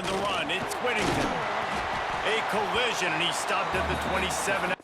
on the run. It's Whittington. A collision, and he stopped at the 27.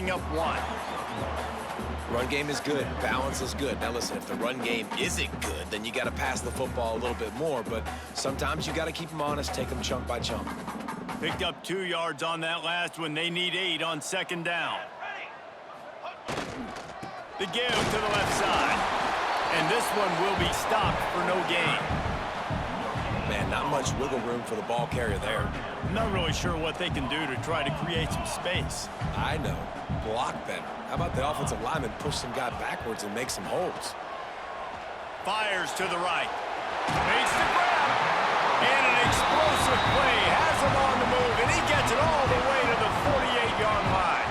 Up one. Run game is good. Balance is good. Now listen, if the run game isn't good, then you got to pass the football a little bit more. But sometimes you got to keep them honest, take them chunk by chunk. Picked up 2 yards on that last one. They need 8 on second down. The give to the left side. And this one will be stopped for no gain. Man, not much wiggle room for the ball carrier there. I'm not really sure what they can do to try to create some space. I know. Block better. How about the offensive lineman push some guy backwards and make some holes? Fires to the right. Makes the grab. And an explosive play. Has him on the move, and he gets it all the way to the 48-yard line.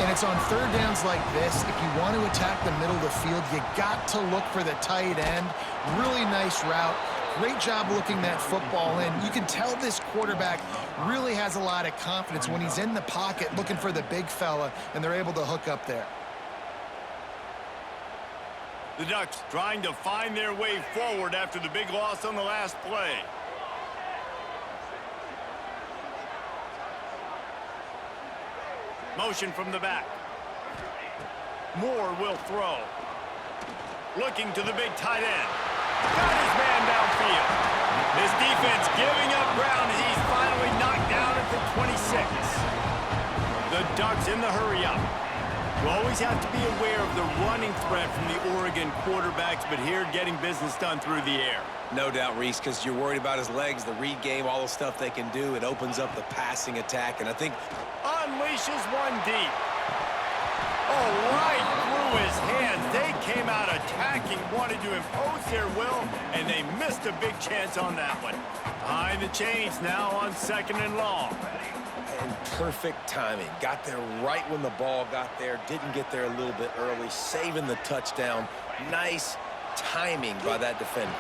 And it's on third downs like this. If you want to attack the middle of the field, you got to look for the tight end. Really nice route. Great job looking that football in. You can tell this quarterback really has a lot of confidence when he's in the pocket looking for the big fella, and they're able to hook up there. The Ducks trying to find their way forward after the big loss on the last play. Motion from the back. Moore will throw. Looking to the big tight end. Got his man downfield. This defense giving up ground. He's finally knocked down at the 26. The Ducks in the hurry up. You always have to be aware of the running threat from the Oregon quarterbacks, but here getting business done through the air. No doubt, Reese, because you're worried about his legs, the read game, all the stuff they can do. It opens up the passing attack, and I think... Unleashes one deep. Oh, right through his hands. They came out attacking, wanted to impose their will, and they missed a big chance on that one. Behind the chains now on second and long. And perfect timing. Got there right when the ball got there. Didn't get there a little bit early. Saving the touchdown. Nice timing by that defender.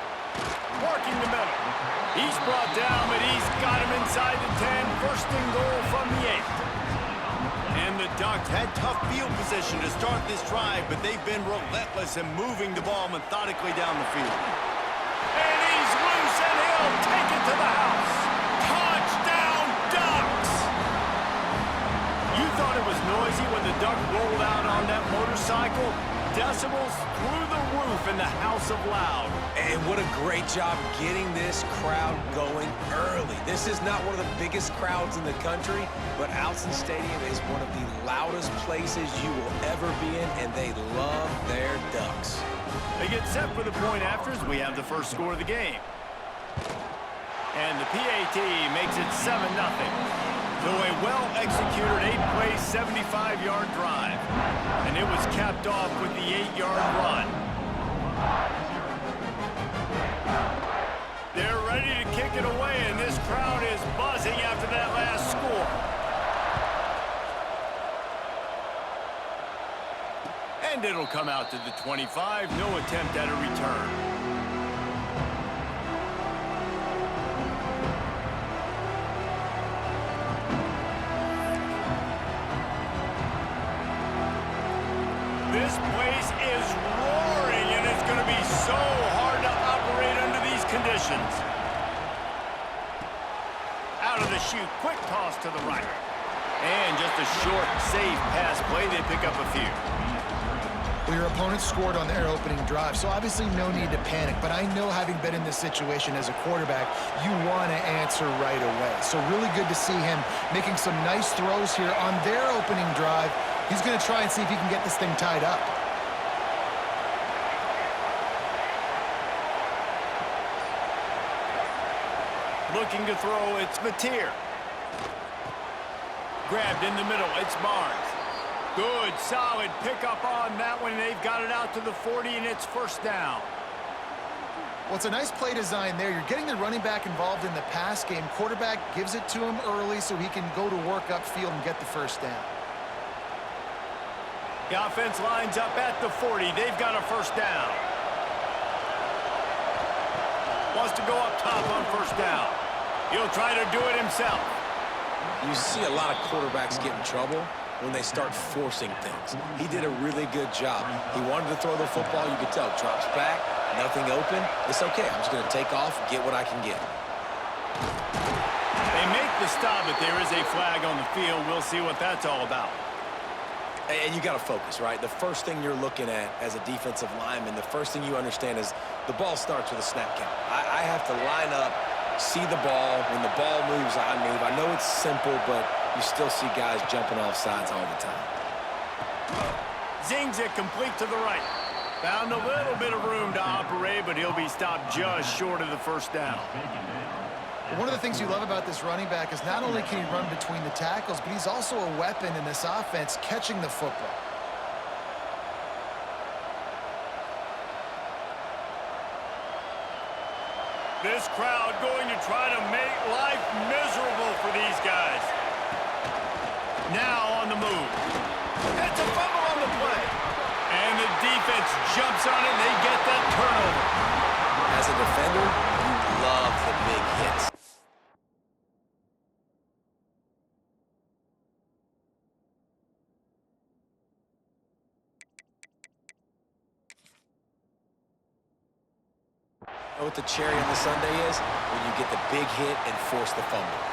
Working the middle. He's brought down, but he's got him inside the 10. First and goal from the 8. And the Ducks had tough field position to start this drive, but they've been relentless in moving the ball methodically down the field. And he's loose, and he'll take it to the house. Touchdown, Ducks! You thought it was noisy when the Duck rolled out on that motorcycle? Decibels through the roof in the House of Loud. And what a great job getting this crowd going early. This is not one of the biggest crowds in the country, but Autzen Stadium is one of the loudest places you will ever be in, and they love their Ducks. They get set for the point afters. We have the first score of the game. And the PAT makes it 7-0. So a well-executed 8-play, 75-yard drive. And it was capped off with the 8-yard run. They're ready to kick it away, and this crowd is buzzing after that last score. And it'll come out to the 25. No attempt at a return. This place is roaring, and it's going to be so hard to operate under these conditions. Out of the chute, quick toss to the right. And just a short, safe pass play. They pick up a few. Well, your opponent scored on their opening drive, so obviously no need to panic. But I know, having been in this situation as a quarterback, you want to answer right away. So really good to see him making some nice throws here on their opening drive. He's going to try and see if he can get this thing tied up. Looking to throw, it's Mateer. Grabbed in the middle, it's Barnes. Good, solid pickup on that one. They've got it out to the 40, and it's first down. Well, it's a nice play design there. You're getting the running back involved in the pass game. Quarterback gives it to him early so he can go to work upfield and get the first down. The offense lines up at the 40. They've got a first down. Wants to go up top on first down. He'll try to do it himself. You see a lot of quarterbacks get in trouble when they start forcing things. He did a really good job. He wanted to throw the football. You could tell. Drops back, nothing open. It's okay. I'm just going to take off, get what I can get. They make the stop, but there is a flag on the field. We'll see what that's all about. And you got to focus, right? The first thing you're looking at as a defensive lineman, the first thing you understand is the ball starts with a snap count. I have to line up, see the ball. When the ball moves, I move. I know it's simple, but you still see guys jumping off sides all the time. Zings it complete to the right. Found a little bit of room to operate, but he'll be stopped just short of the first down. One of the things you love about this running back is not only can he run between the tackles, but he's also a weapon in this offense catching the football. This crowd going to try to make life miserable for these guys. Now on the move. That's a fumble on the play. And the defense jumps on it, and they get that turnover. As a defender, you love the big hits. You know what the cherry on the sundae is? When you get the big hit and force the fumble.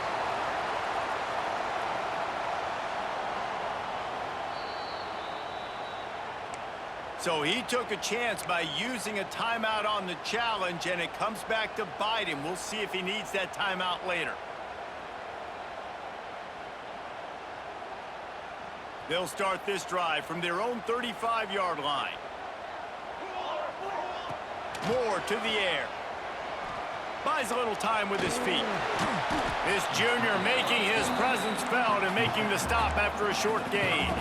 So he took a chance by using a timeout on the challenge, and it comes back to bite him. We'll see if he needs that timeout later. They'll start this drive from their own 35-yard line. Moore to the air. Buys a little time with his feet. This junior making his presence felt and making the stop after a short gain.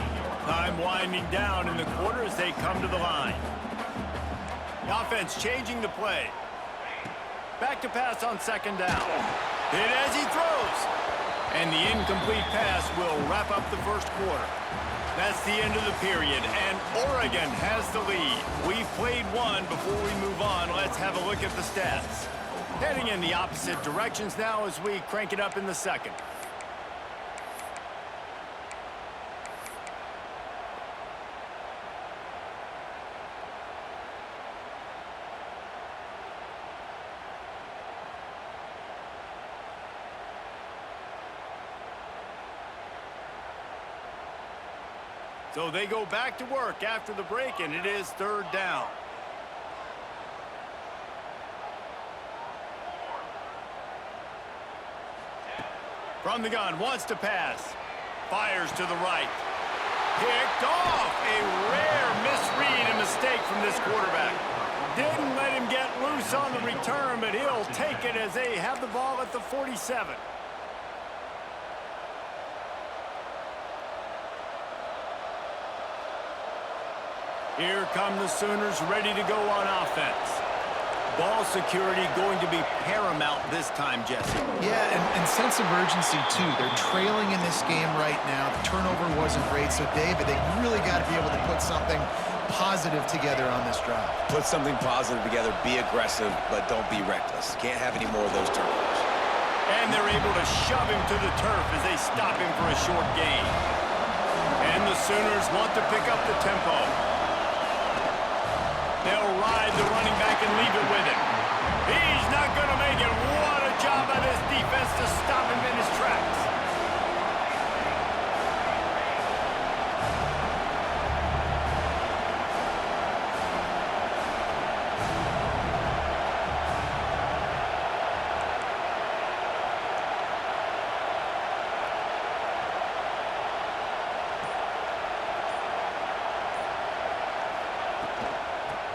Time winding down in the quarter as they come to the line. The offense changing the play. Back to pass on second down. Hit as he throws. And the incomplete pass will wrap up the first quarter. That's the end of the period, and Oregon has the lead. We've played one. Before we move on, let's have a look at the stats. Heading in the opposite directions now as we crank it up in the second. So they go back to work after the break, and it is third down. From the gun, wants to pass. Fires to the right. Picked off. A rare misread and mistake from this quarterback. Didn't let him get loose on the return, but he'll take it as they have the ball at the 47. Here come the Sooners ready to go on offense. Ball security going to be paramount this time, Jesse. Yeah, and sense of urgency, too. They're trailing in this game right now. The turnover wasn't great, so David, they really got to be able to put something positive together on this drive. Put something positive together, be aggressive, but don't be reckless. Can't have any more of those turnovers. And they're able to shove him to the turf as they stop him for a short gain. And the Sooners want to pick up the tempo. They'll ride the running back and leave it with him. He's not going to make it. What a job by this defense to stop him in his tracks.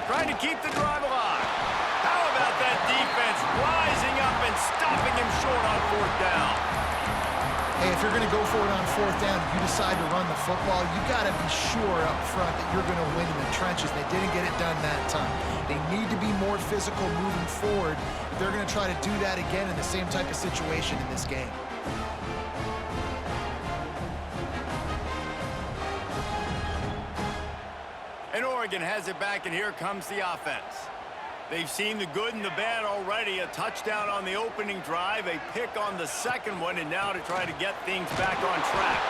Trying to keep the drive alive. How about that defense rising up and stopping him short on fourth down? Hey, if you're going to go for it on fourth down, you decide to run the football, you got to be sure up front that you're going to win in the trenches. They didn't get it done that time. They need to be more physical moving forward. They're going to try to do that again in the same type of situation in this game. And Oregon has it back, and here comes the offense. They've seen the good and the bad already. A touchdown on the opening drive, a pick on the second one, and now to try to get things back on track.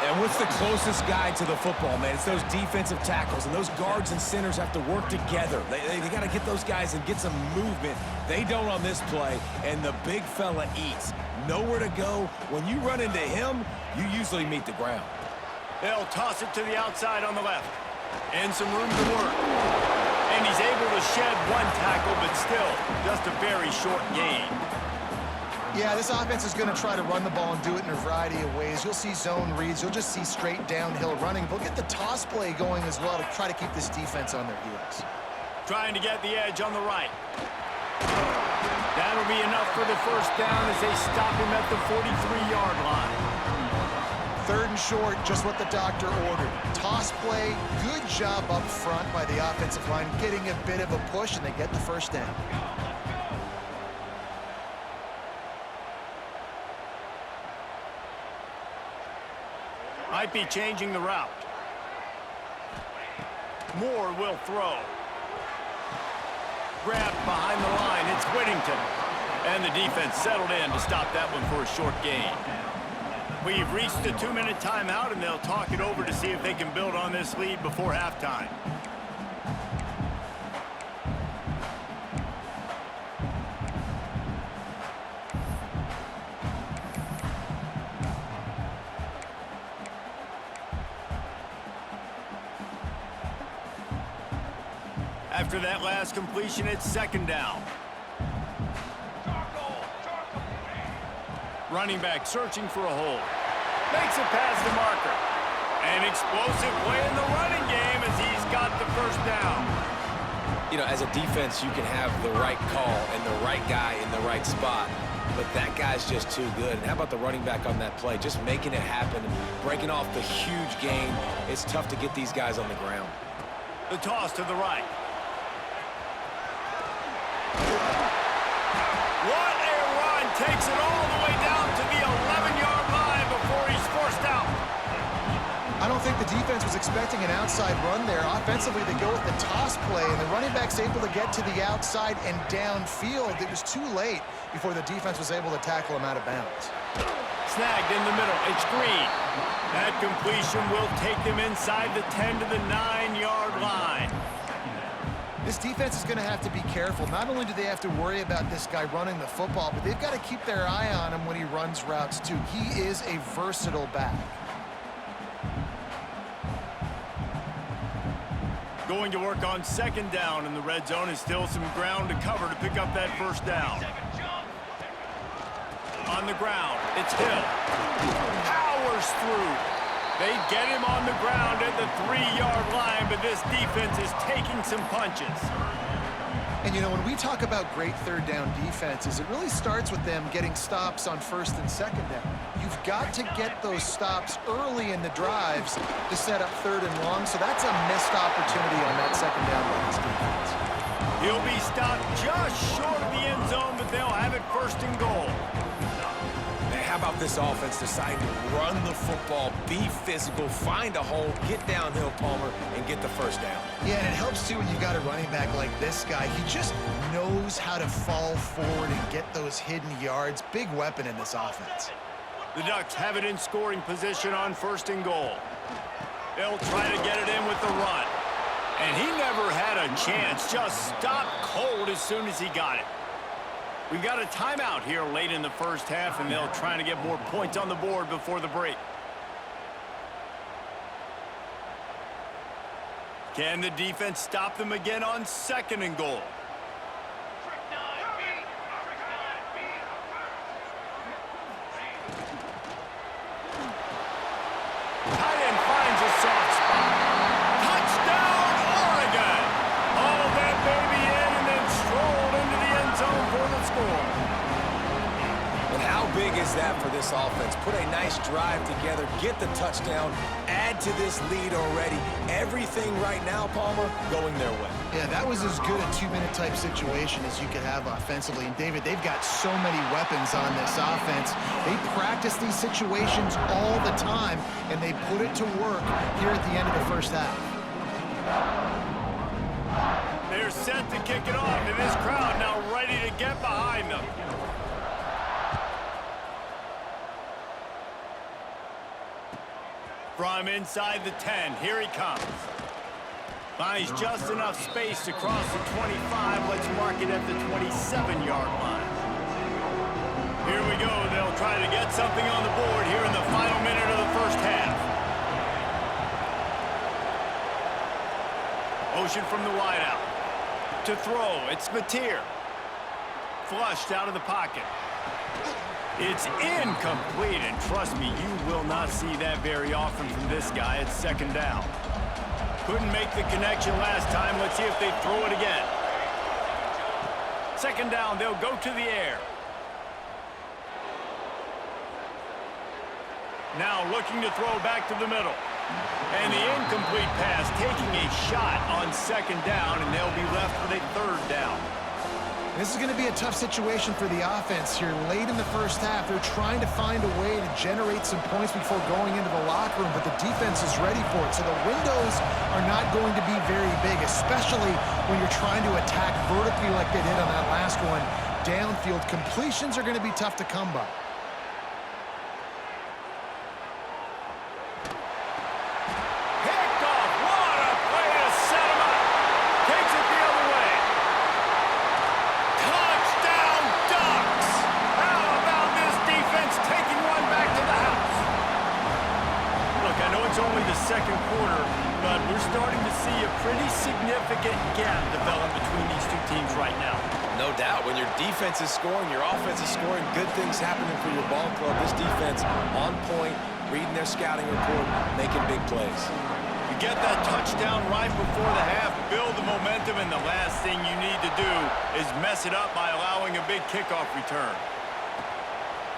And what's the closest guy to the football, man? It's those defensive tackles, and those guards and centers have to work together. They got to get those guys and get some movement. They don't on this play, and the big fella eats. Nowhere to go. When you run into him, you usually meet the ground. They'll toss it to the outside on the left. And some room to work. And he's able to shed one tackle, but still, just a very short gain. Yeah, this offense is going to try to run the ball and do it in a variety of ways. You'll see zone reads. You'll just see straight downhill running. They'll get the toss play going as well to try to keep this defense on their heels. Trying to get the edge on the right. That'll be enough for the first down as they stop him at the 43-yard line. Third and short, just what the doctor ordered. Toss play, good job up front by the offensive line, getting a bit of a push, and they get the first down. Might be changing the route. Moore will throw. Grabbed behind the line, it's Whittington. And the defense settled in to stop that one for a short gain. We've reached a 2-minute timeout, and they'll talk it over to see if they can build on this lead before halftime. After that last completion, it's second down. Running back searching for a hole. Makes it past the marker. An explosive play in the running game as he's got the first down. You know, as a defense, you can have the right call and the right guy in the right spot, but that guy's just too good. And how about the running back on that play? Just making it happen, breaking off the huge gain. It's tough to get these guys on the ground. The toss to the right. What a run! Takes it all the way down to the 11-yard line before he's forced out. I don't think the defense was expecting an outside run there. Offensively, they go with the toss play, and the running back's able to get to the outside and downfield. It was too late before the defense was able to tackle him out of bounds. Snagged in the middle. It's Green. That completion will take them inside the 10 to the 9-yard line. This defense is going to have to be careful. Not only do they have to worry about this guy running the football, but they've got to keep their eye on him when he runs routes, too. He is a versatile back. Going to work on second down, and the red zone is still some ground to cover to pick up that first down. On the ground, it's Hill. Powers through. They get him on the ground at the 3-yard line, but this defense is taking some punches. And, you know, when we talk about great third down defenses, it really starts with them getting stops on first and second down. You've got to get those stops early in the drives to set up third and long, so that's a missed opportunity on that second down by this defense. He'll be stopped just short of the end zone, but they'll have it first and goal. They how about this offense deciding to run the football, be physical, find a hole, get downhill, Palmer, and get the first down? Yeah, and it helps, too, when you've got a running back like this guy. He just knows how to fall forward and get those hidden yards. Big weapon in this offense. The Ducks have it in scoring position on 1st and goal. They'll try to get it in with the run. And he never had a chance, just stopped cold as soon as he got it. We've got a timeout here late in the first half, and they'll try to get more points on the board before the break. Can the defense stop them again on 2nd and goal? Tight end finds a soft spot. Touchdown, Oregon! All that baby in and then strolled into the end zone for the score. And how big is that for this offense? Put a nice drive together, get the touchdown, add to this lead already. Everything right now, Palmer, going their way. Yeah, that was as good a 2-minute type situation as you could have offensively. And, David, they've got so many weapons on this offense. They practice these situations all the time, and they put it to work here at the end of the first half. They're set to kick it off, and this crowd now ready to get behind them. From inside the 10, here he comes. Finds just enough space to cross the 25. Let's mark it at the 27-yard line. Here we go. They'll try to get something on the board here in the final minute of the first half. Motion from the wideout. To throw, it's Mateer. Flushed out of the pocket. It's incomplete, and trust me, you will not see that very often from this guy. It's 2nd down. Couldn't make the connection last time. Let's see if they throw it again. 2nd down, they'll go to the air. Now looking to throw back to the middle. And the incomplete pass taking a shot on 2nd down, and they'll be left with a 3rd down. This is going to be a tough situation for the offense here late in the first half. They're trying to find a way to generate some points before going into the locker room, but the defense is ready for it. So the windows are not going to be very big, especially when you're trying to attack vertically like they did on that last one. Downfield completions are going to be tough to come by. Picked off. What a play to set him up. Takes it the other way. Touchdown, Ducks! How about this defense taking one back to the house? Look, I know it's only the 2nd quarter, but we're starting to see a pretty significant gap develop between these two teams right now. No doubt. When your defense is scoring, your offense is scoring, good things happening for your ball club. This defense on point, reading their scouting report, making big plays. You get that touchdown right before the half, build the momentum, and the last thing you need to do is mess it up by allowing a big kickoff return.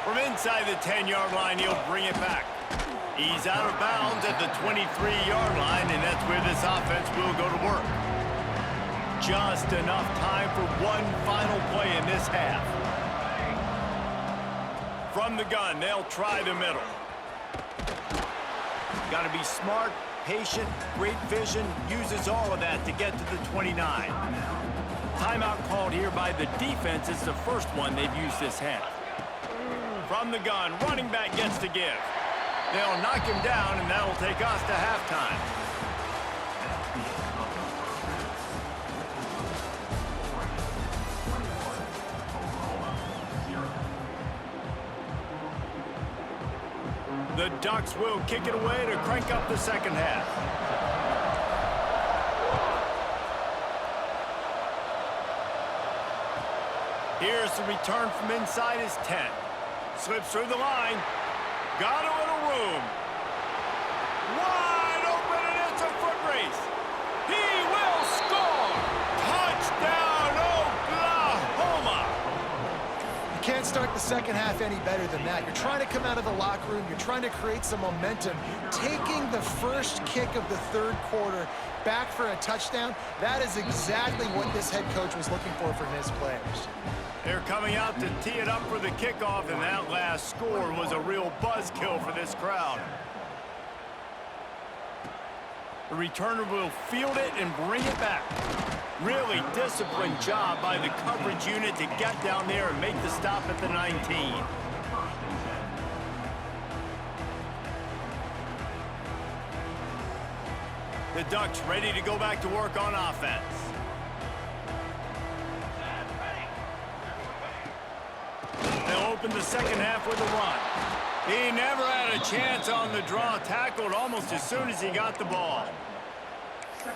From inside the 10-yard line, he'll bring it back. He's out of bounds at the 23-yard line, and that's where this offense will go to work. Just enough time for one final play in this half. From the gun, they'll try the middle. Got to be smart, patient, great vision, uses all of that to get to the 29. Timeout called here by the defense. It's the first one they've used this half. From the gun, running back gets to give. They'll knock him down, and that'll take us to halftime. The Ducks will kick it away to crank up the second half. Here's the return from inside his 10. Slips through the line. Got a little room. Wide open, and it's a foot race. He will score. Touchdown, Oklahoma. can't start the second half any better than that. You're trying to come out of the locker room. You're trying to create some momentum. Taking the first kick of the third quarter back for a touchdown, that is exactly what this head coach was looking for from his players. They're coming out to tee it up for the kickoff, and that last score was a real buzzkill for this crowd. The returner will field it and bring it back. Really disciplined job by the coverage unit to get down there and make the stop at the 19. The Ducks ready to go back to work on offense. They'll open the second half with a run. He never had a chance on the draw, tackled almost as soon as he got the ball.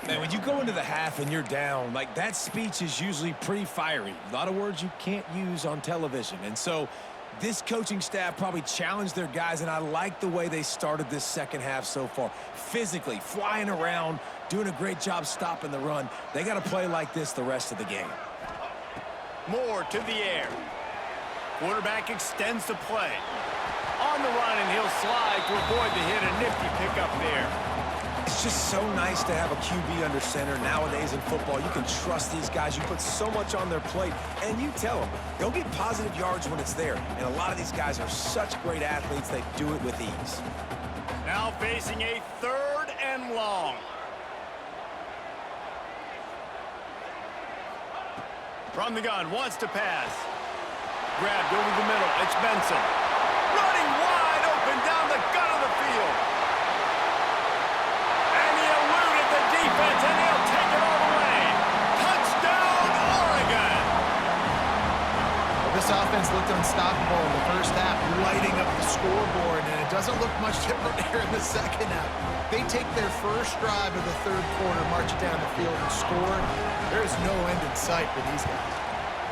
Man, when you go into the half and you're down, like, that speech is usually pretty fiery. A lot of words you can't use on television. And so this coaching staff probably challenged their guys, and I like the way they started this second half so far. Physically, flying around, doing a great job stopping the run. They got to play like this the rest of the game. Moore to the air. Quarterback extends the play. On the run, and he'll slide to avoid the hit. A nifty pickup there. It's just so nice to have a QB under center. Nowadays in football, you can trust these guys. You put so much on their plate, and you tell them, go get positive yards when it's there. And a lot of these guys are such great athletes, they do it with ease. Now facing a 3rd and long. From the gun, wants to pass. Grabbed over the middle, it's Benson. Running wide open down the gut of the field. And he eluded the defense, and he'll take it all the way. Touchdown, Oregon! Well, this offense looked unstoppable in the first half, lighting up the scoreboard, and it doesn't look much different here in the second half. They take their first drive of the third quarter, march it down the field, and score. There is no end in sight for these guys.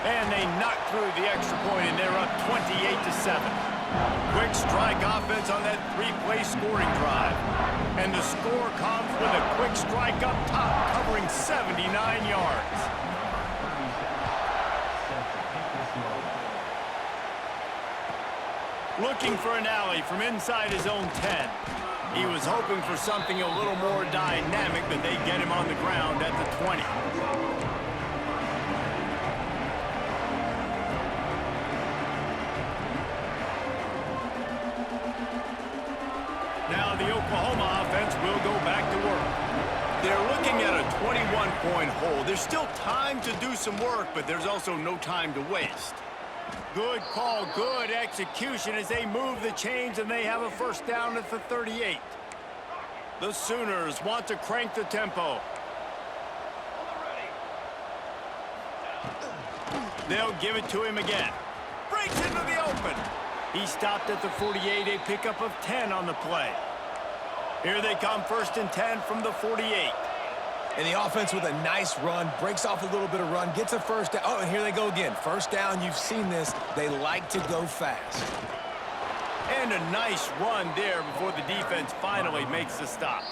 And they knock through the extra point, and they're up 28-7. Quick strike offense on that 3-play scoring drive. And the score comes with a quick strike up top, covering 79 yards. Looking for an alley from inside his own 10. He was hoping for something a little more dynamic, but they get him on the ground at the 20. Now the Oklahoma offense will go back to work. They're looking at a 21-point hole. There's still time to do some work, but there's also no time to waste. Good call, good execution as they move the chains, and they have a first down at the 38. The Sooners want to crank the tempo. They'll give it to him again. Breaks into the open. He stopped at the 48, a pickup of 10 on the play. Here they come, 1st and 10 from the 48. And the offense with a nice run, breaks off a little bit of run, gets a first down. Oh, and here they go again. First down, you've seen this. They like to go fast. And a nice run there before the defense finally makes the stop.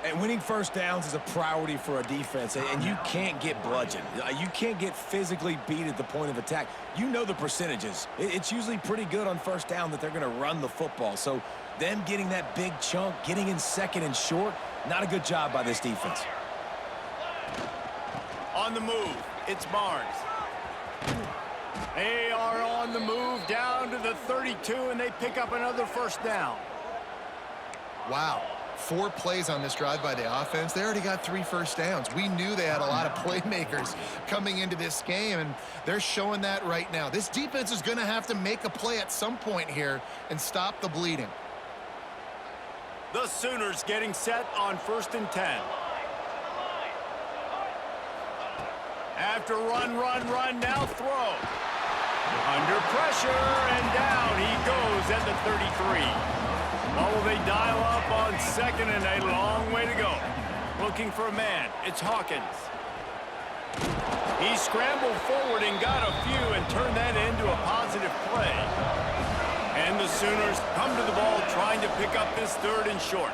And winning first downs is a priority for a defense, and you can't get bludgeoned. You can't get physically beat at the point of attack. You know the percentages. It's usually pretty good on first down that they're going to run the football. So them getting that big chunk, getting in 2nd and short, not a good job by this defense. On the move, it's Barnes. They are on the move down to the 32, and they pick up another first down. Wow. 4 plays on this drive by the offense. They already got 3 first downs. We knew they had a lot of playmakers coming into this game, and they're showing that right now. This defense is going to have to make a play at some point here and stop the bleeding. The Sooners getting set on 1st and 10. After run, now throw. Under pressure, and down he goes at the 33. Oh, they dial up on 2nd, and a long way to go. Looking for a man. It's Hawkins. He scrambled forward and got a few and turned that into a positive play. And the Sooners come to the ball trying to pick up this 3rd and short.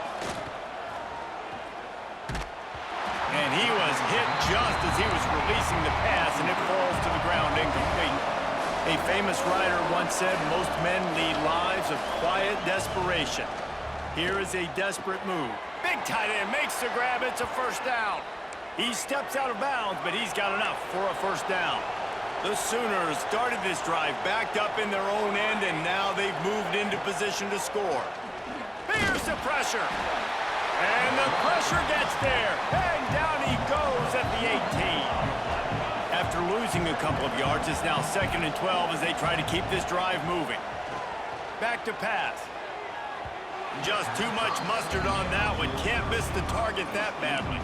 And he was hit just as he was releasing the pass, and it falls to the ground incomplete. A famous writer once said, most men lead lives of quiet desperation. Here is a desperate move. Big tight end makes the grab. It's a first down. He steps out of bounds, but he's got enough for a first down. The Sooners started this drive backed up in their own end, and now they've moved into position to score. Here's the pressure. And the pressure gets there. And down he goes at the 18. After losing a couple of yards, it's now 2nd and 12 as they try to keep this drive moving. Back to pass. Just too much mustard on that one. Can't miss the target that badly.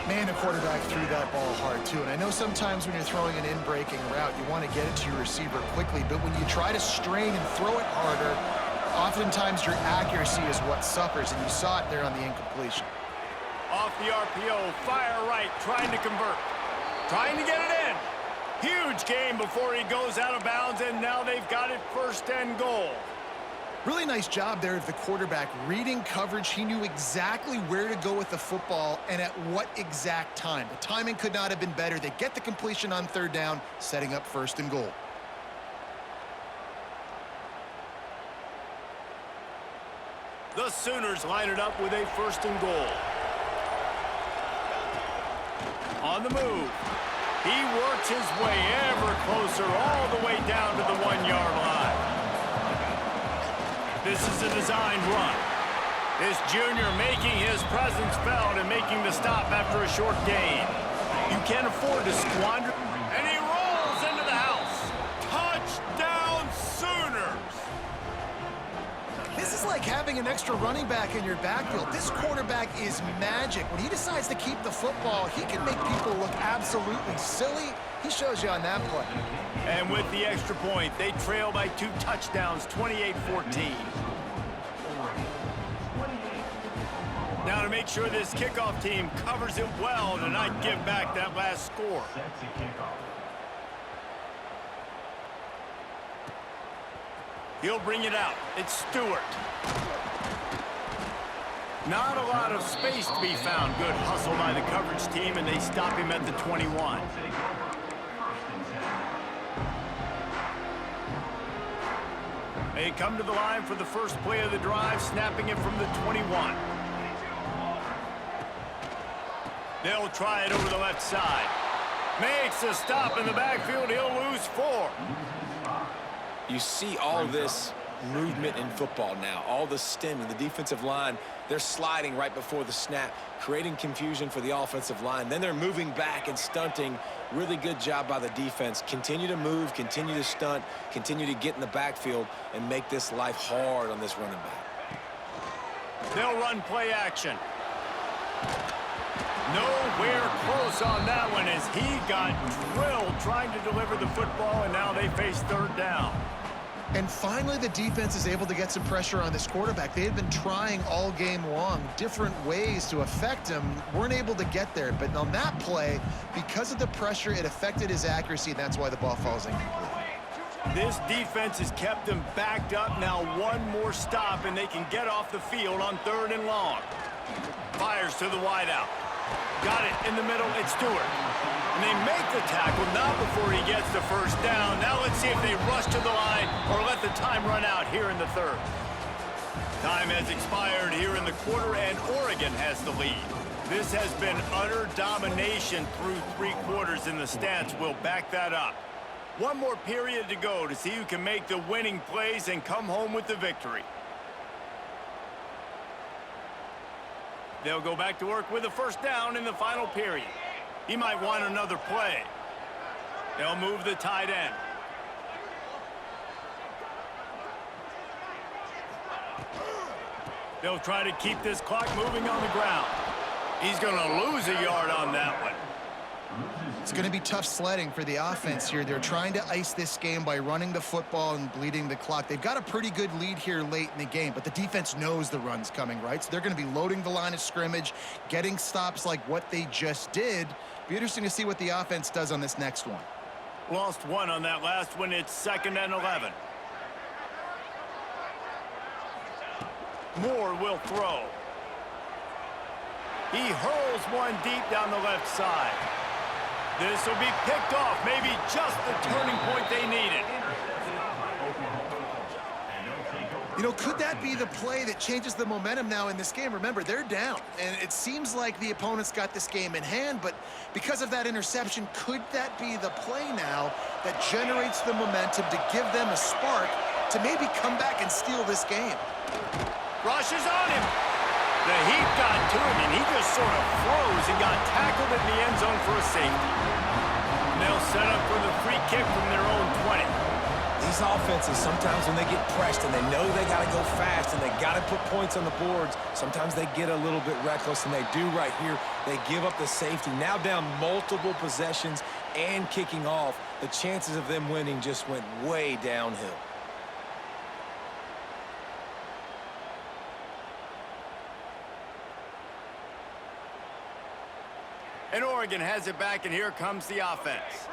Man, the quarterback threw that ball hard, too. And I know sometimes when you're throwing an in-breaking route, you want to get it to your receiver quickly. But when you try to strain and throw it harder, oftentimes your accuracy is what suffers. And you saw it there on the incompletion. Off the RPO, fire right, trying to convert. Trying to get it in. Huge gain before he goes out of bounds, and now they've got it 1st and goal. Really nice job there of the quarterback reading coverage. He knew exactly where to go with the football and at what exact time. The timing could not have been better. They get the completion on 3rd down, setting up 1st and goal. The Sooners line it up with a 1st and goal. On the move. He works his way ever closer all the way down to the 1-yard line. This is a designed run. This junior making his presence felt and making the stop after a short gain. You can't afford to squander. And he rolls into the house. Touchdown, Sooners! This is like having an extra running back in your backfield. This quarterback is magic. When he decides to keep the football, he can make people look absolutely silly. He shows you on that play. And with the extra point, they trail by 2 touchdowns, 28-14. Now to make sure this kickoff team covers it well to not give back that last score. He'll bring it out. It's Stewart. Not a lot of space to be found. Good hustle by the coverage team, and they stop him at the 21. They come to the line for the first play of the drive, snapping it from the 21. They'll try it over the left side. Makes a stop in the backfield. He'll lose 4. You see all this movement in football now, all the stemming, the defensive line, they're sliding right before the snap, creating confusion for the offensive line. Then they're moving back and stunting. Really good job by the defense. Continue to move, continue to stunt, continue to get in the backfield and make this life hard on this running back. They'll run play action. Nowhere close on that one as he got drilled trying to deliver the football, and now they face 3rd down. And finally, the defense is able to get some pressure on this quarterback. They had been trying all game long different ways to affect him, weren't able to get there. But on that play, because of the pressure, it affected his accuracy, and that's why the ball falls incomplete. This defense has kept them backed up. Now 1 more stop, and they can get off the field on 3rd and long. Fires to the wideout. Got it in the middle. It's Stewart. And they make the tackle, not before he gets the first down. Now let's see if they rush to the line or let the time run out here in the 3rd. Time has expired here in the quarter, and Oregon has the lead. This has been utter domination through 3 quarters, and the stats will back that up. 1 more period to go to see who can make the winning plays and come home with the victory. They'll go back to work with a first down in the final period. He might want another play. They'll move the tight end. They'll try to keep this clock moving on the ground. He's going to lose a yard on that one. It's going to be tough sledding for the offense here. They're trying to ice this game by running the football and bleeding the clock. They've got a pretty good lead here late in the game, but the defense knows the run's coming, right? So they're going to be loading the line of scrimmage, getting stops like what they just did. Be interesting to see what the offense does on this next one. Lost 1 on that last one. It's 2nd and 11. Moore will throw. He hurls one deep down the left side. This will be picked off. Maybe just the turning point they needed. You know, could that be the play that changes the momentum now in this game? Remember, they're down, and it seems like the opponent's got this game in hand, but because of that interception, could that be the play now that generates the momentum to give them a spark to maybe come back and steal this game? Rushes on him. The heat got to him, and he just sort of froze and got tackled in the end zone for a safety. And they'll set up for the free kick from their own 20. These offenses, sometimes when they get pressed and they know they got to go fast and they got to put points on the boards, sometimes they get a little bit reckless, and they do right here. They give up the safety. Now down multiple possessions and kicking off, the chances of them winning just went way downhill. And Oregon has it back, and here comes the offense.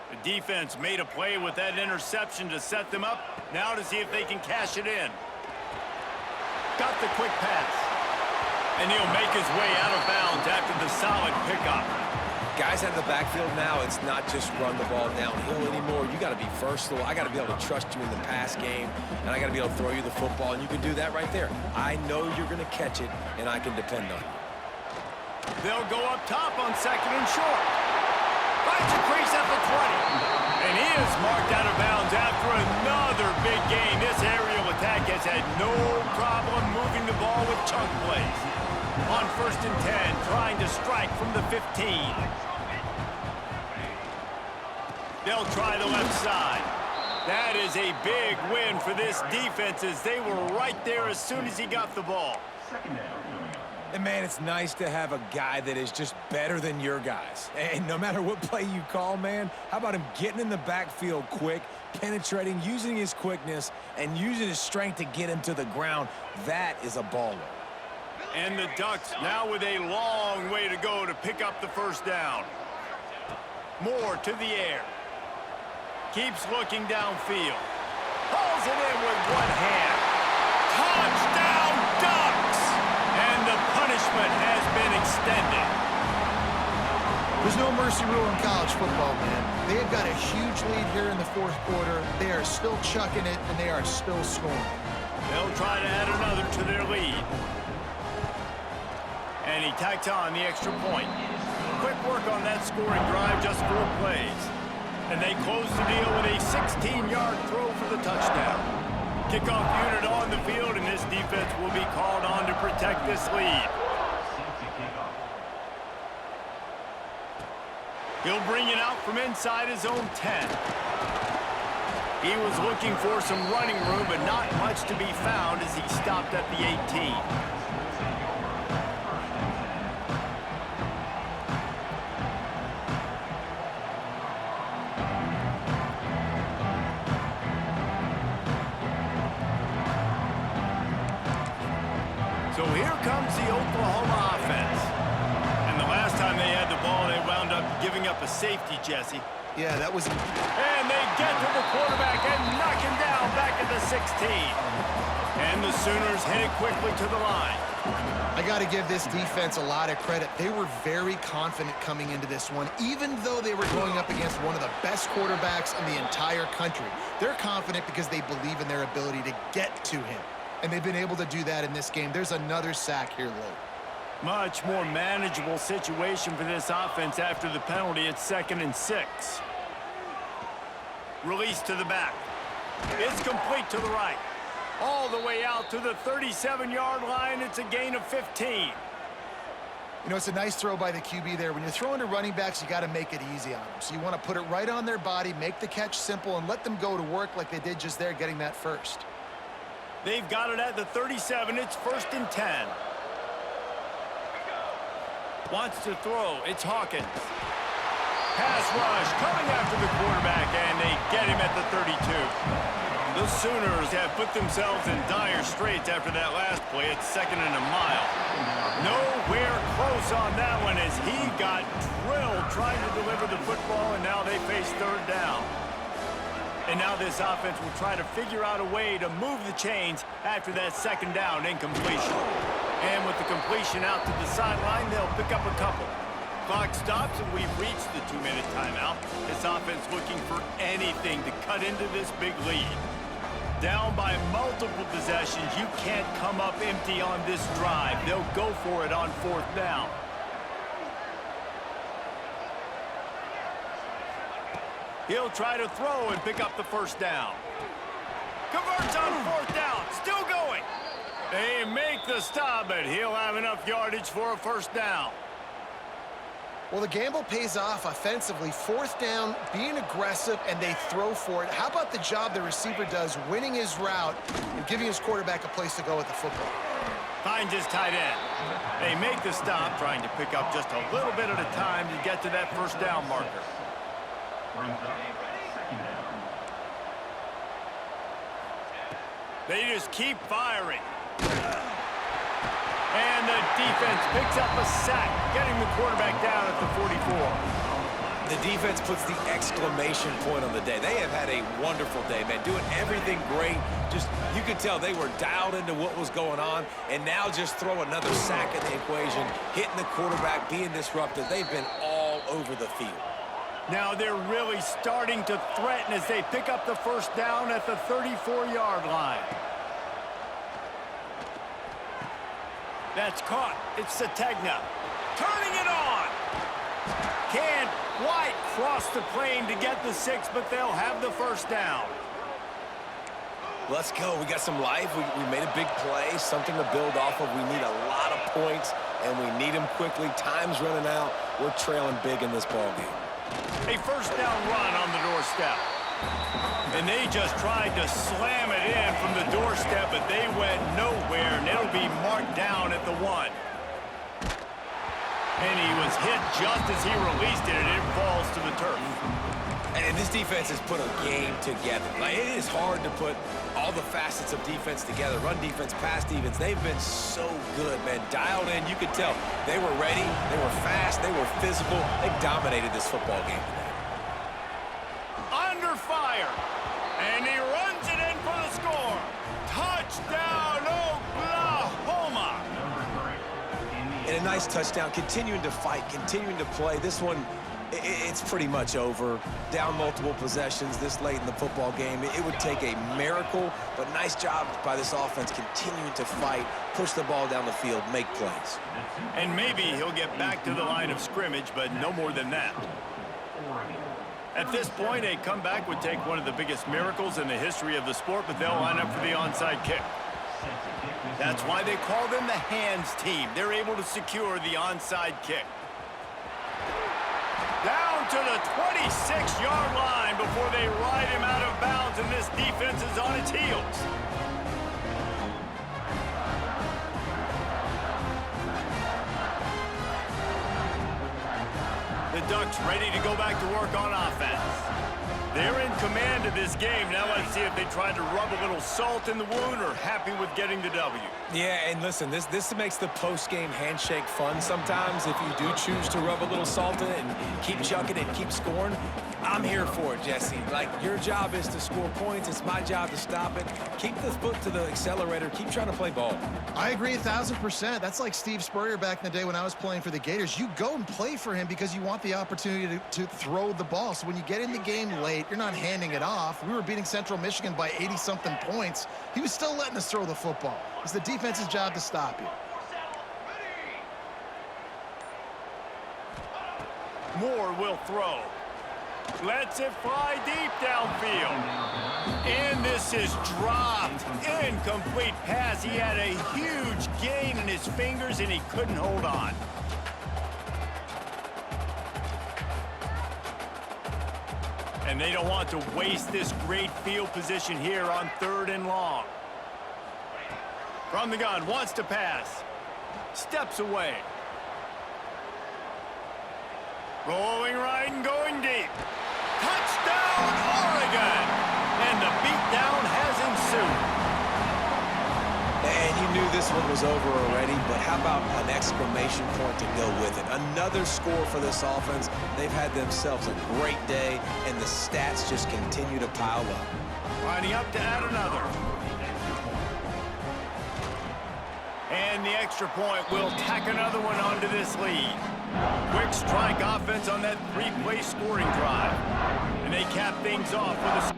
The defense made a play with that interception to set them up. Now to see if they can cash it in. Got the quick pass. And he'll make his way out of bounds after the solid pickup. Guys out of the backfield now, it's not just run the ball downhill anymore. You got to be versatile. I got to be able to trust you in the pass game, and I got to be able to throw you the football, and you can do that right there. I know you're going to catch it, and I can depend on you. They'll go up top on second and short. Finds a crease at the 20. And he is marked out of bounds after another big gain. This aerial attack has had no problem moving the ball with chunk plays. On 1st and 10, trying to strike from the 15. They'll try the left side. That is a big win for this defense, as they were right there as soon as he got the ball. And, man, it's nice to have a guy that is just better than your guys. And no matter what play you call, man, how about him getting in the backfield quick, penetrating, using his quickness, and using his strength to get him to the ground? That is a baller. And the Ducks now with a long way to go to pick up the first down. Moore to the air. Keeps looking downfield. Pulls it in with one hand. Touchdown, Ducks! And the punishment has been extended. There's no mercy rule in college football, man. They have got a huge lead here in the 4th quarter. They are still chucking it, and they are still scoring. They'll try to add another to their lead. And he tacks on the extra point. Quick work on that scoring drive, just 4 plays. And they close the deal with a 16-yard throw for the touchdown. Kickoff unit on the field, and this defense will be called on to protect this lead. He'll bring it out from inside his own 10. He was looking for some running room, but not much to be found as he stopped at the 18. So here comes the Oklahoma offense. And the last time they had the ball, they wound up giving up a safety, Jesse. Yeah, that was... And they get to the quarterback and knock him down back at the 16. And the Sooners headed quickly to the line. I got to give this defense a lot of credit. They were very confident coming into this one, even though they were going up against one of the best quarterbacks in the entire country. They're confident because they believe in their ability to get to him. And they've been able to do that in this game. There's another sack here late. Much more manageable situation for this offense after the penalty at 2nd and 6. Release to the back. It's complete to the right. All the way out to the 37-yard line. It's a gain of 15. You know, it's a nice throw by the QB there. When you're throwing to running backs, you got to make it easy on them. So you want to put it right on their body, make the catch simple, and let them go to work like they did just there, getting that first. They've got it at the 37. It's 1st and 10. Wants to throw. It's Hawkins. Pass rush coming after the quarterback, and they get him at the 32. The Sooners have put themselves in dire straits after that last play. It's 2nd and a mile. Nowhere close on that one as he got drilled trying to deliver the football, and now they face 3rd down. And now this offense will try to figure out a way to move the chains after that 2nd down incompletion. And with the completion out to the sideline, they'll pick up a couple. Clock stops, and we've reached the 2-minute timeout. This offense looking for anything to cut into this big lead. Down by multiple possessions, you can't come up empty on this drive. They'll go for it on 4th down. He'll try to throw and pick up the 1st down. Converts on 4th down, still going. They make the stop, but he'll have enough yardage for a 1st down. Well, the gamble pays off offensively. 4th down, being aggressive, and they throw for it. How about the job the receiver does, winning his route and giving his quarterback a place to go with the football? Finds his tight end. They make the stop, trying to pick up just a little bit at a time to get to that 1st down marker. They just keep firing. And the defense picks up a sack, getting the quarterback down at the 44. The defense puts the exclamation point on the day. They have had a wonderful day, man, doing everything great. Just, you could tell they were dialed into what was going on, and now just throw another sack in the equation, hitting the quarterback, being disruptive. They've been all over the field. Now they're really starting to threaten as they pick up the 1st down at the 34-yard line. That's caught. It's Sategna. Turning it on. Can't quite cross the plane to get the 6, but they'll have the 1st down. Let's go. We got some life. We made a big play, something to build off of. We need a lot of points, and we need them quickly. Time's running out. We're trailing big in this ballgame. A 1st down run on the doorstep. And they just tried to slam it in from the doorstep, but they went nowhere, and it'll be marked down at the 1. And he was hit just as he released it, and it falls to the turf. And this defense has put a game together. Like, it is hard to put all the facets of defense together. Run defense, pass defense. They've been so good, man. Dialed in. You could tell they were ready. They were fast. They were physical. They dominated this football game today. Under fire. And he runs it in for the score. Touchdown, Oklahoma. And a nice touchdown. Continuing to fight. Continuing to play. This one, it's pretty much over. Down multiple possessions this late in the football game. It would take a miracle, but nice job by this offense continuing to fight, push the ball down the field, make plays. And maybe he'll get back to the line of scrimmage, but no more than that. At this point, a comeback would take one of the biggest miracles in the history of the sport, but they'll line up for the onside kick. That's why they call them the hands team. They're able to secure the onside kick. Down to the 26-yard line before they ride him out of bounds, and this defense is on its heels. The Ducks ready to go back to work on offense. They're in command of this game. Now let's see if they try to rub a little salt in the wound or happy with getting the W. Yeah, and listen, this makes the post-game handshake fun sometimes. If you do choose to rub a little salt in it and keep chucking it and keep scoring, I'm here for it, Jesse. Like, your job is to score points. It's my job to stop it. Keep the foot to the accelerator. Keep trying to play ball. I agree 1,000%. That's like Steve Spurrier back in the day when I was playing for the Gators. You go and play for him because you want the opportunity to throw the ball. So when you get in the game late, you're not handing it off. We were beating Central Michigan by 80-something points. He was still letting us throw the football. It's the defense's job to stop you. Moore will throw. Lets it fly deep downfield. And this is dropped. Incomplete pass. He had a huge gain in his fingers, and he couldn't hold on. And they don't want to waste this great field position here on 3rd and long. From the gun, wants to pass. Steps away. Rolling right and going deep. Touchdown, Oregon! And the beatdown has ensued. And you knew this one was over already, but how about an exclamation point to go with it? Another score for this offense. They've had themselves a great day, and the stats just continue to pile up. Lining up to add another. And the extra point will tack another one onto this lead. Quick strike offense on that three-play scoring drive. And they cap things off with a